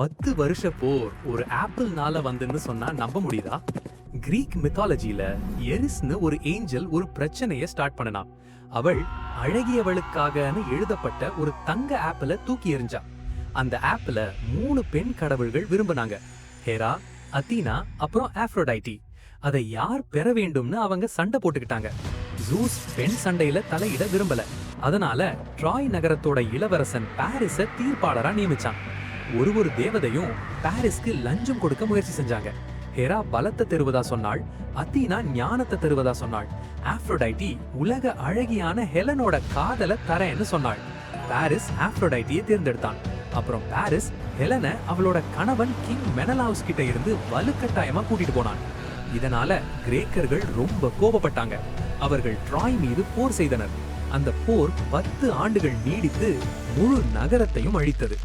10 வருஷ போர் ஒரு ஆப்பிள்னால வந்துன்னு சொன்னா நம்ப முடியுதா? கிரீக் மித்தாலஜில எரிஸ்னு ஒரு ஏஞ்சல் ஒரு பிரச்சனையை ஸ்டார்ட் பண்ணனா. அவள் அழகியவளுக்காகன்னு எழுதப்பட்ட ஒரு தங்க ஆப்பிள தூக்கி எறிஞ்சா. அந்த ஆப்பிள 3 பெண் கடவுள்கள் விரும்பினாங்க. ஹெரா, அத்தீனா, அப்புறம் ஆஃப்ரோடைட்டி. அதை யார் பெற வேண்டும்னு அவங்க சண்டை போட்டுக்கிட்டாங்க. ஜூஸ் பெண் சண்டையில தலையிட விரும்பல. அதனால ட்ராய் நகரத்தோட இளவரசன் பாரிஸ தீர்ப்பாளரா நியமிச்சான். ஒரு தேவதையும் பாரிஸ்க்கு லஞ்சம் கொடுக்க முயற்சி செஞ்சாங்க. ஹெரா பலத்தை தருவதா சொன்னாள், அத்தீனா ஞானத்தை தருவதா சொன்னாள், ஆஃப்ரோடைட்டி உலக அழகியான ஹெலனோட காதல தரேன்னு சொன்னாள். பாரிஸ் ஆஃப்ரோடைட்டியை தேர்ந்தெடுத்தான். அப்புறம் பாரிஸ் ஹெலனை அவளோட கணவன் கிங் மெனலாவுஸ் கிட்ட இருந்து வலுக்கட்டாயமா கூட்டிட்டு போனான். இதனால கிரேக்கர்கள் ரொம்ப கோபப்பட்டாங்க. அவர்கள் ட்ராய் மீது போர் செய்தனர். அந்த போர் 10 ஆண்டுகள் நீடித்து முழு நகரத்தையும் அழித்தது.